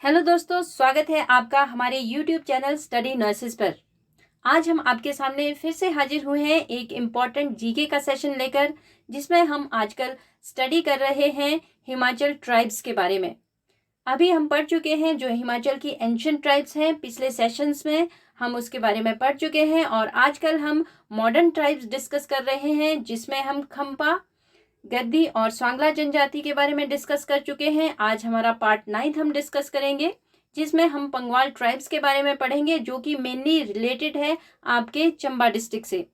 Hello दोस्तों, स्वागत है आपका हमारे YouTube चैनल स्टडी नर्सेस पर। आज हम आपके सामने फिर से हाजिर हुए हैं एक इम्पॉर्टेंट जीके का सेशन लेकर, जिसमें हम आजकल स्टडी कर रहे हैं हिमाचल ट्राइब्स के बारे में। अभी हम पढ़ चुके हैं जो हिमाचल की एंशिएंट ट्राइब्स हैं, पिछले सेशंस में हम उसके बारे में पढ़ चुके हैं और आजकल हम मॉडर्न ट्राइब्स डिस्कस कर रहे हैं, जिसमें हम खम्पा, गद्दी और स्वांगला जनजाति के बारे में डिस्कस कर चुके हैं। आज हमारा पार्ट 9 हम डिस्कस करेंगे, जिसमें हम पंगवाल ट्राइब्स के बारे में पढ़ेंगे, जो कि मेनली रिलेटेड है आपके चंबा डिस्ट्रिक्ट से।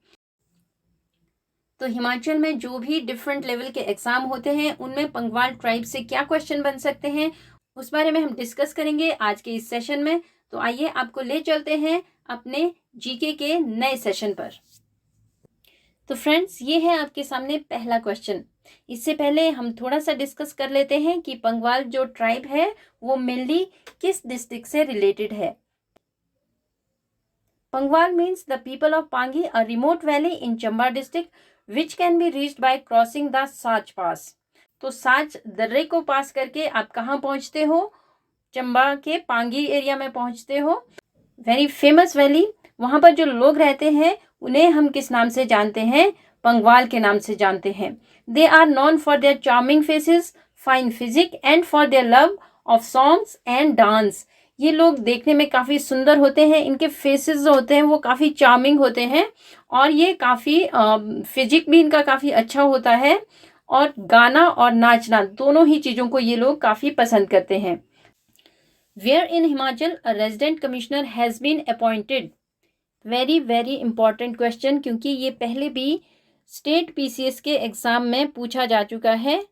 तो हिमाचल में जो भी डिफरेंट लेवल के एग्जाम होते हैं, उनमें पंगवाल ट्राइब से क्या क्वेश्चन बन सकते हैं, उस बारे में हम डिस्कस करेंगे आज के इस सेशन में। तो आइए आपको ले चलते हैं अपने जीके के नए सेशन पर। तो फ्रेंड्स, ये है आपके सामने पहला क्वेश्चन। इससे पहले हम थोड़ा सा डिस्कस कर लेते हैं कि पंगवाल जो ट्राइब है वो मेनली किस डिस्ट्रिक्ट से रिलेटेड है। Pangwal means the people of Pangi, a remote valley in Chamba district which can be reached by crossing the Sach pass. तो साच दर्रे को पास करके आप कहाँ पहुंचते हो? चंबा के पांगी एरिया में पहुंचते हो। वेरी फेमस वैली, वहां पर जो लोग रहते हैं उन्हें हम किस नाम से जानते हैं? पंगवाल के नाम से जानते हैं। They are known for their charming faces, fine physique and for their love of songs and dance. ये लोग देखने में काफ़ी सुंदर होते हैं, इनके फेसेस जो होते हैं वो काफ़ी चार्मिंग होते हैं और ये काफ़ी फिजिक भी इनका काफ़ी अच्छा होता है और गाना और नाचना दोनों ही चीज़ों को ये लोग काफ़ी पसंद करते हैं। Where in Himachal a resident commissioner has been appointed? Very important question, क्योंकि ये पहले भी स्टेट पीसीएस के एग्जाम में पूछा जा चुका है।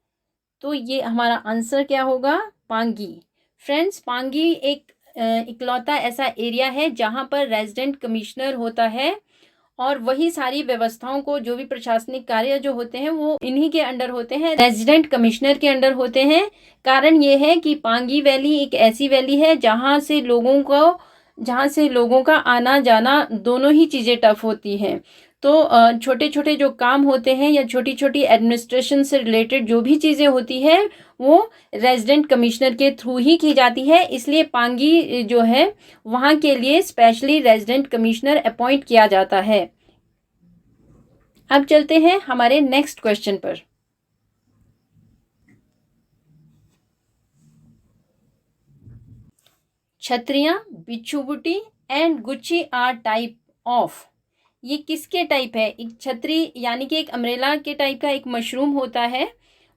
तो ये हमारा आंसर क्या होगा? पांगी। फ्रेंड्स, पांगी एक इकलौता ऐसा एरिया है जहाँ पर रेजिडेंट कमिश्नर होता है और वही सारी व्यवस्थाओं को, जो भी प्रशासनिक कार्य जो होते हैं वो इन्हीं के अंडर होते हैं, रेजिडेंट कमिश्नर के अंडर होते हैं। कारण ये है कि पांगी वैली एक ऐसी वैली है जहाँ से लोगों का आना जाना दोनों ही चीज़ें टफ होती हैं। तो छोटे छोटे जो काम होते हैं या छोटी छोटी एडमिनिस्ट्रेशन से रिलेटेड जो भी चीज़ें होती है वो रेजिडेंट कमिश्नर के थ्रू ही की जाती है। इसलिए पांगी जो है वहाँ के लिए स्पेशली रेजिडेंट कमिश्नर अपॉइंट किया जाता है। अब चलते हैं हमारे नेक्स्ट क्वेश्चन पर। छतरियाँ, बिच्छू-बुटी एंड गुच्ची आर टाइप ऑफ। ये किसके टाइप है? एक छतरी यानी कि एक अम्ब्रेला के टाइप का एक मशरूम होता है,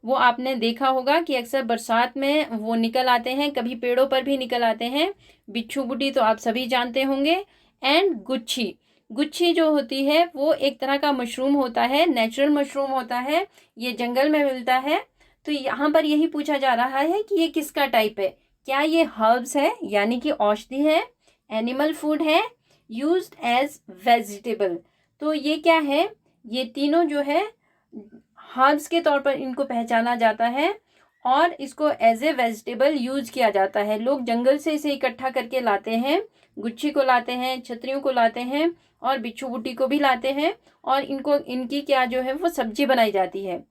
वो आपने देखा होगा कि अक्सर बरसात में वो निकल आते हैं, कभी पेड़ों पर भी निकल आते हैं। बिच्छू-बुटी तो आप सभी जानते होंगे। एंड गुच्छी जो होती है वो एक तरह का मशरूम होता है, नेचुरल मशरूम होता है, ये जंगल में मिलता है। तो यहाँ पर यही पूछा जा रहा है कि ये किसका टाइप है। क्या ये हर्ब्स है यानी कि औषधि है, एनिमल फूड है, यूज्ड एज वेजिटेबल? तो ये क्या है? ये तीनों जो है हर्ब्स के तौर पर इनको पहचाना जाता है और इसको एज ए वेजिटेबल यूज किया जाता है। लोग जंगल से इसे इकट्ठा करके लाते हैं, गुच्छी को लाते हैं, छतरियों को लाते हैं और बिच्छू बुटी को भी लाते हैं और इनकी क्या जो है वो सब्जी बनाई जाती है।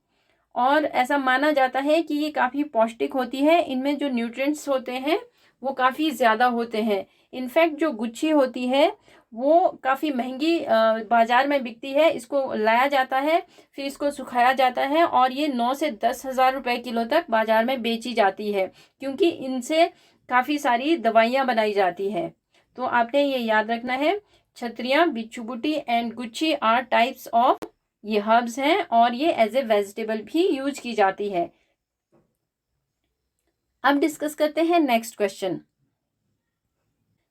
और ऐसा माना जाता है कि ये काफ़ी पौष्टिक होती है, इनमें जो न्यूट्रिएंट्स होते हैं वो काफ़ी ज़्यादा होते हैं। इनफैक्ट जो गुच्छी होती है वो काफ़ी महंगी बाज़ार में बिकती है। इसको लाया जाता है, फिर इसको सुखाया जाता है और ये 9 से 10 हज़ार रुपये किलो तक बाज़ार में बेची जाती है, क्योंकि इनसे काफ़ी सारी दवाइयाँ बनाई जाती है। तो आपने ये याद रखना है, छतरियाँ, बिच्छू-बुटी एंड गुच्छी आर टाइप्स ऑफ, ये हर्ब्स हैं और ये एज ए वेजिटेबल भी यूज की जाती है। अब डिस्कस करते हैं नेक्स्ट क्वेश्चन।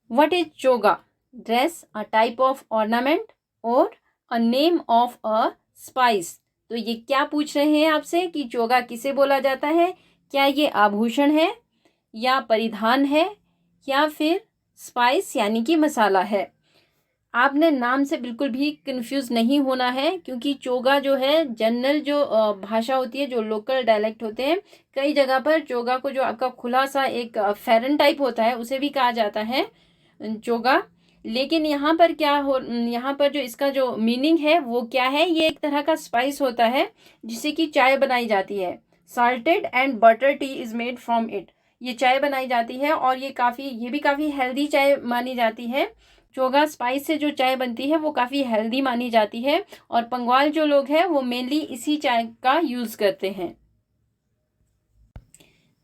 व्हाट इज चोगा? Dress, a type of ornament और a name of a spice. तो ये क्या पूछ रहे हैं आपसे कि चोगा किसे बोला जाता है? क्या ये आभूषण है या परिधान है या फिर स्पाइस यानी कि मसाला है? आपने नाम से बिल्कुल भी कंफ्यूज नहीं होना है, क्योंकि चोगा जो है जनरल जो भाषा होती है, जो लोकल डायलेक्ट होते हैं, कई जगह पर चोगा को जो आपका खुला सा एक फेरन टाइप होता है उसे भी कहा जाता है चोगा। लेकिन यहाँ पर जो इसका जो मीनिंग है वो क्या है? ये एक तरह का स्पाइस होता है जिससे कि चाय बनाई जाती है। Salted and butter tea is made from it. ये चाय बनाई जाती है और ये भी काफ़ी हेल्दी चाय मानी जाती है। चोगा स्पाइस से जो चाय बनती है वो काफ़ी हेल्दी मानी जाती है और पंगवाल जो लोग हैं वो मेनली इसी चाय का यूज़ करते हैं।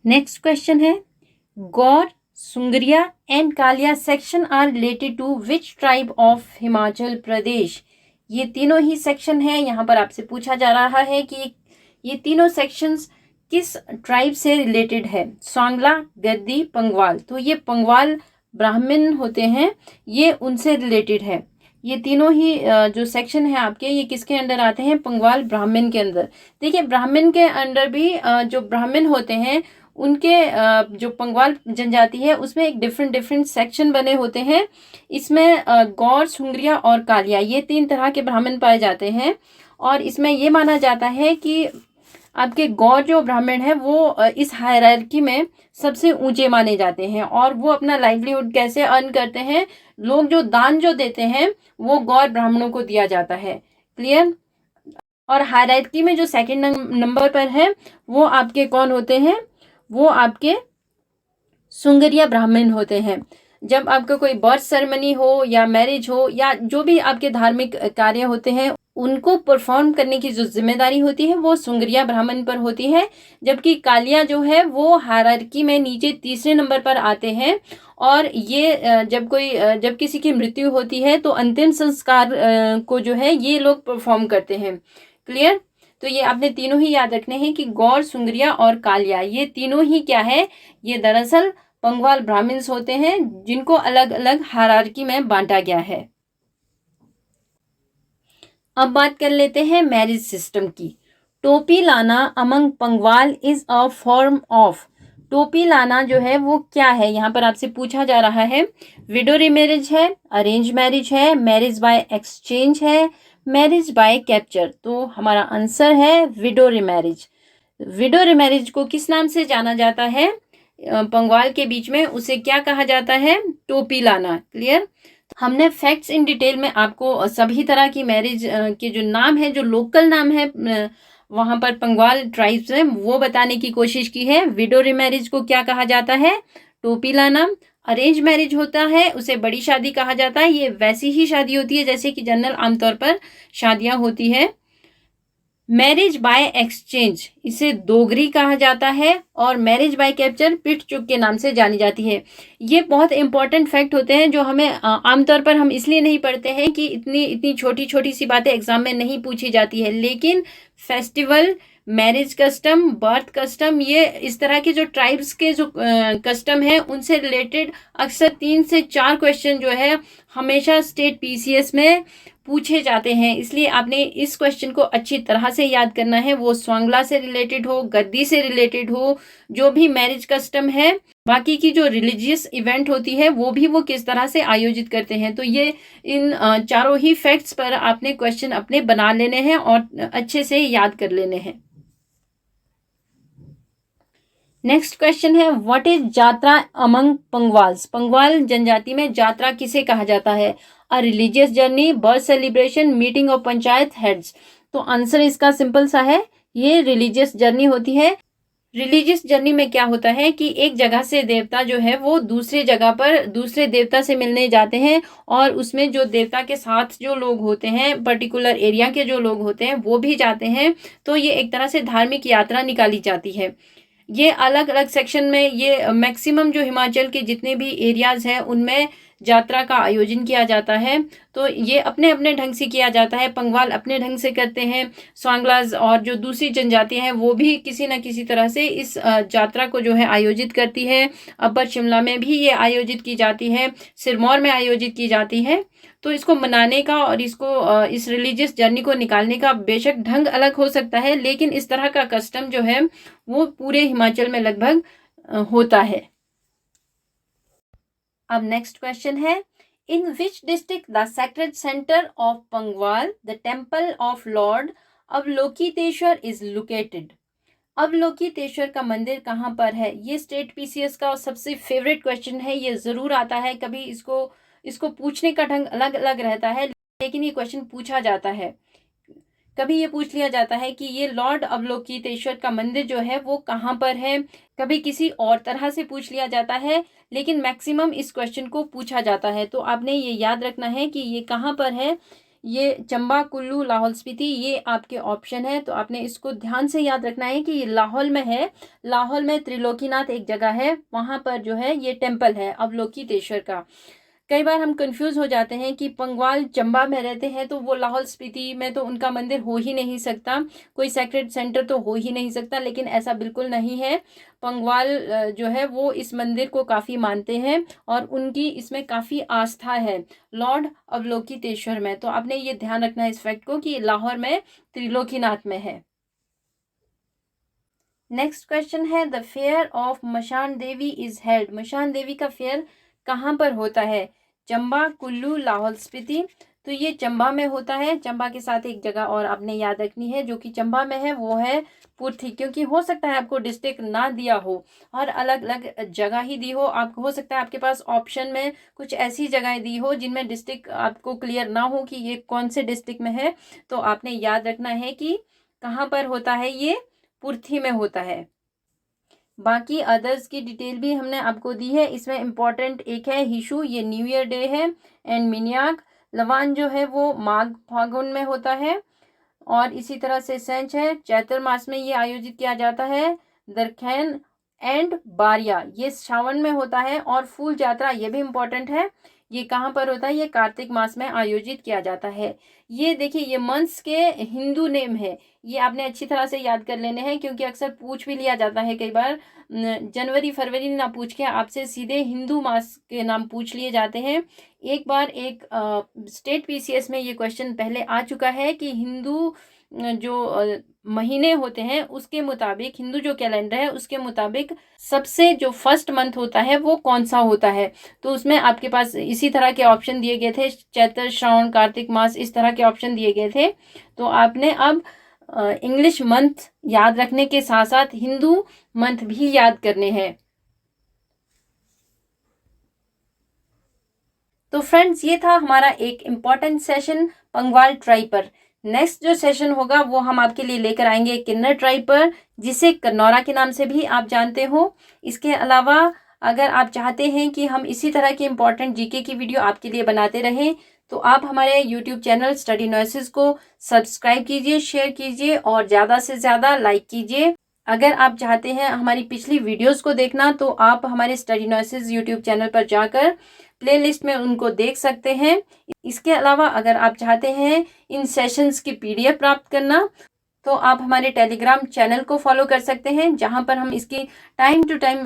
नेक्स्ट क्वेश्चन है, Gaur, Sungaria and Kalia section are related to which tribe of Himachal Pradesh. ये तीनों ही सेक्शन हैं। यहाँ पर आपसे पूछा जा रहा है कि ये तीनों सेक्शंस किस ट्राइब से रिलेटेड है। सांगला, गद्दी, पंगवाल। तो ये पंगवाल ब्राह्मण होते हैं, ये उनसे रिलेटेड है। ये तीनों ही जो सेक्शन है आपके, ये किसके अंडर आते हैं? पंगवाल ब्राह्मण के अंदर। देखिए, ब्राह्मण के अंडर भी जो ब्राह्मण होते हैं उनके जो पंगवाल जनजाति है उसमें एक डिफरेंट सेक्शन बने होते हैं। इसमें गौर, सुंगरिया और कालिया, ये 3 तरह के ब्राह्मण पाए जाते हैं और इसमें ये माना जाता है कि आपके गौर जो ब्राह्मण है वो इस हायरार्की में सबसे ऊंचे माने जाते हैं और वो अपना लाइवलीहुड कैसे अर्न करते हैं, लोग जो दान जो देते हैं वो गौर ब्राह्मणों को दिया जाता है। क्लियर? और हायरार्की में जो सेकंड नंबर पर है वो आपके कौन होते हैं? वो आपके सुंगरिया ब्राह्मण होते हैं। जब आपका कोई बर्थ सेरेमनी हो या मैरिज हो या जो भी आपके धार्मिक कार्य होते हैं उनको परफॉर्म करने की जो जिम्मेदारी होती है वो सुंगरिया ब्राह्मण पर होती है, जबकि कालिया जो है वो हायरार्की में नीचे तीसरे नंबर पर आते हैं। और ये जब किसी की मृत्यु होती है तो अंतिम संस्कार को जो है ये लोग परफॉर्म करते हैं। क्लियर? तो ये आपने तीनों ही याद रखने हैं कि गौर, सुंगरिया और कालिया, ये तीनों ही क्या है? ये दरअसल पंगवाल ब्राह्मण्स होते हैं जिनको अलग अलग हायरार्की में बांटा गया है। अब बात कर लेते हैं मैरिज सिस्टम की। टोपी लाना among Pangwal is a form of. टोपी लाना जो है वो क्या है? यहाँ पर आपसे पूछा जा रहा है। विडो रिमैरिज है, अरेंज मैरिज है, मैरिज बाय एक्सचेंज है, मैरिज बाय कैप्चर। तो हमारा आंसर है विडो रिमैरिज। विडो रिमैरिज को किस नाम से जाना जाता है? पंगवाल के बीच में उसे क्या कहा जाता है? टोपी लाना। क्लियर? हमने फैक्ट्स इन डिटेल में आपको सभी तरह की मैरिज के जो नाम है, जो लोकल नाम है वहाँ पर पंगवाल ट्राइब्स में, वो बताने की कोशिश की है। विडो रिमैरिज को क्या कहा जाता है? टोपी लाना। अरेंज मैरिज होता है उसे बड़ी शादी कहा जाता है। ये वैसी ही शादी होती है जैसे कि जनरल आमतौर पर शादियां होती है। मैरिज बाय एक्सचेंज, इसे दोगरी कहा जाता है और मैरिज बाय कैप्चर पिट चुक के नाम से जानी जाती है। ये बहुत इंपॉर्टेंट फैक्ट होते हैं जो हमें आमतौर पर हम इसलिए नहीं पढ़ते हैं कि इतनी छोटी छोटी सी बातें एग्जाम में नहीं पूछी जाती है, लेकिन festival, marriage custom, birth custom, ये इस तरह के जो ट्राइब्स के जो कस्टम है उनसे रिलेटेड अक्सर 3 से 4 क्वेश्चन जो है हमेशा स्टेट पीसीएस में पूछे जाते हैं। इसलिए आपने इस क्वेश्चन को अच्छी तरह से याद करना है। वो स्वांगला से रिलेटेड हो, गद्दी से रिलेटेड हो, जो भी मैरिज कस्टम है, बाकी की जो रिलीजियस इवेंट होती है वो किस तरह से आयोजित करते हैं। तो ये इन चारों ही फैक्ट्स पर आपने क्वेश्चन अपने बना लेने हैं और अच्छे से याद कर लेने हैं। नेक्स्ट क्वेश्चन है, what is jatra among Pangwals. Pangwal जनजाति में जात्रा किसे कहा जाता है? A religious journey, birth celebration, meeting of panchayat heads. तो आंसर इसका सिंपल सा है, ये रिलीजियस जर्नी होती है। रिलीजियस जर्नी में क्या होता है कि एक जगह से देवता जो है वो दूसरे जगह पर दूसरे देवता से मिलने जाते हैं और उसमें जो देवता के साथ जो लोग होते हैं, पर्टिकुलर एरिया के जो लोग होते हैं वो भी जाते हैं। तो ये एक तरह से धार्मिक यात्रा निकाली जाती है। ये अलग अलग सेक्शन में, ये मैक्सिमम जो हिमाचल के जितने भी एरियाज हैं उनमें यात्रा का आयोजन किया जाता है। तो ये अपने अपने ढंग से किया जाता है। पंगवाल अपने ढंग से करते हैं, स्वांगलाज और जो दूसरी जनजातियां हैं वो भी किसी न किसी तरह से इस यात्रा को जो है आयोजित करती है। अपर शिमला में भी ये आयोजित की जाती है, सिरमौर में आयोजित की जाती है। तो इसको मनाने का और इसको इस रिलीजियस जर्नी को निकालने का बेशक ढंग अलग हो सकता है, लेकिन इस तरह का कस्टम जो है वो पूरे हिमाचल में लगभग होता है। अब नेक्स्ट क्वेश्चन है, in which district the sacred centre of Pangwal the temple of lord Avalokiteshvara is located. Avalokiteshvara का मंदिर कहाँ पर है? ये स्टेट पीसीएस का सबसे फेवरेट क्वेश्चन है। ये जरूर आता है, कभी इसको पूछने का ढंग अलग अलग रहता है, लेकिन ये क्वेश्चन पूछा जाता है। कभी ये पूछ लिया जाता है कि ये लॉर्ड अवलोकितेश्वर का मंदिर जो है वो कहाँ पर है, कभी किसी और तरह से पूछ लिया जाता है, लेकिन मैक्सिमम इस क्वेश्चन को पूछा जाता है। तो आपने ये याद रखना है कि ये कहाँ पर है। ये चंबा, कुल्लू, लाहौल स्पीति, ये आपके ऑप्शन है। तो आपने इसको ध्यान से याद रखना है कि ये लाहौल में है। लाहौल में त्रिलोकीनाथ एक जगह है, वहाँ पर जो है ये टेम्पल है अवलोकितेश्वर का। कई बार हम कंफ्यूज हो जाते हैं कि पंगवाल चंबा में रहते हैं तो वो लाहौल स्पीति में तो उनका मंदिर हो ही नहीं सकता, कोई सेक्रेड सेंटर तो हो ही नहीं सकता, लेकिन ऐसा बिल्कुल नहीं है। पंगवाल जो है वो इस मंदिर को काफ़ी मानते हैं और उनकी इसमें काफ़ी आस्था है लॉर्ड अवलोकितेश्वर में। तो आपने ये ध्यान रखना है इस फैक्ट को कि लाहौर में त्रिलोकीनाथ में है। नेक्स्ट क्वेश्चन है, the fair of Mashan Devi is held. Mashan Devi का फेयर कहाँ पर होता है? चंबा, कुल्लू, लाहौल स्पीति। तो ये चंबा में होता है। चंबा के साथ एक जगह और आपने याद रखनी है जो कि चंबा में है, वो है पुर्थी। क्योंकि हो सकता है आपको डिस्ट्रिक्ट ना दिया हो और अलग अलग जगह ही दी हो, आपको हो सकता है आपके पास ऑप्शन में कुछ ऐसी जगहें दी हो जिनमें डिस्ट्रिक्ट आपको क्लियर ना हो कि ये कौन से डिस्ट्रिक्ट में है। तो आपने याद रखना है कि कहाँ पर होता है, ये पुर्थी में होता है। बाकी अदर्स की डिटेल भी हमने आपको दी है। इसमें इम्पॉर्टेंट एक है हिशु, ये न्यू ईयर डे है। एंड मिन्याक लवान जो है वो माघ फागुन में होता है। और इसी तरह से सेंच है, चैत्र मास में ये आयोजित किया जाता है। दरखैन एंड बारिया ये सावन में होता है। और फूल यात्रा ये भी इम्पोर्टेंट है, ये कहाँ पर होता है? ये कार्तिक मास में आयोजित किया जाता है। ये देखिए, ये मंथ्स के हिंदू नेम है, ये आपने अच्छी तरह से याद कर लेने हैं क्योंकि अक्सर पूछ भी लिया जाता है। कई बार जनवरी फरवरी ना पूछ के आपसे सीधे हिंदू मास के नाम पूछ लिए जाते हैं। एक बार एक स्टेट पीसीएस में ये क्वेश्चन पहले आ चुका है कि हिंदू जो महीने होते हैं उसके मुताबिक, हिंदू जो कैलेंडर है उसके मुताबिक सबसे जो फर्स्ट मंथ होता है वो कौन सा होता है। तो उसमें आपके पास इसी तरह के ऑप्शन दिए गए थे, चैत्र, श्रावण, कार्तिक मास, इस तरह के ऑप्शन दिए गए थे। तो आपने अब इंग्लिश मंथ याद रखने के साथ साथ हिंदू मंथ भी याद करने हैं। तो फ्रेंड्स, ये था हमारा एक इम्पॉर्टेंट सेशन पंगवाल ट्राइब पर। नेक्स्ट जो सेशन होगा वो हम आपके लिए लेकर आएंगे किन्नर ट्राइब पर, जिसे कन्नौरा के नाम से भी आप जानते हो। इसके अलावा अगर आप चाहते हैं कि हम इसी तरह की इम्पॉर्टेंट जीके की वीडियो आपके लिए बनाते रहें तो आप हमारे यूट्यूब चैनल स्टडी नॉइसेस को सब्सक्राइब कीजिए, शेयर कीजिए और ज़्यादा से ज़्यादा लाइक कीजिए। अगर आप चाहते हैं हमारी पिछली वीडियोस को देखना तो आप हमारे स्टडी नॉइसेस यूट्यूब चैनल पर जाकर प्लेलिस्ट में उनको देख सकते हैं। इसके अलावा अगर आप चाहते हैं इन सेशंस की पीडीएफ प्राप्त करना तो आप हमारे टेलीग्राम चैनल को फॉलो कर सकते हैं, जहां पर हम इसकी टाइम टू टाइम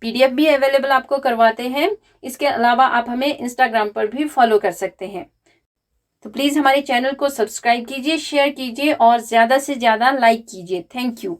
पीडीएफ भी अवेलेबल आपको करवाते हैं। इसके अलावा आप हमें इंस्टाग्राम पर भी फॉलो कर सकते हैं। तो प्लीज़ हमारे चैनल को सब्सक्राइब कीजिए, शेयर कीजिए और ज़्यादा से ज़्यादा लाइक कीजिए। Thank you.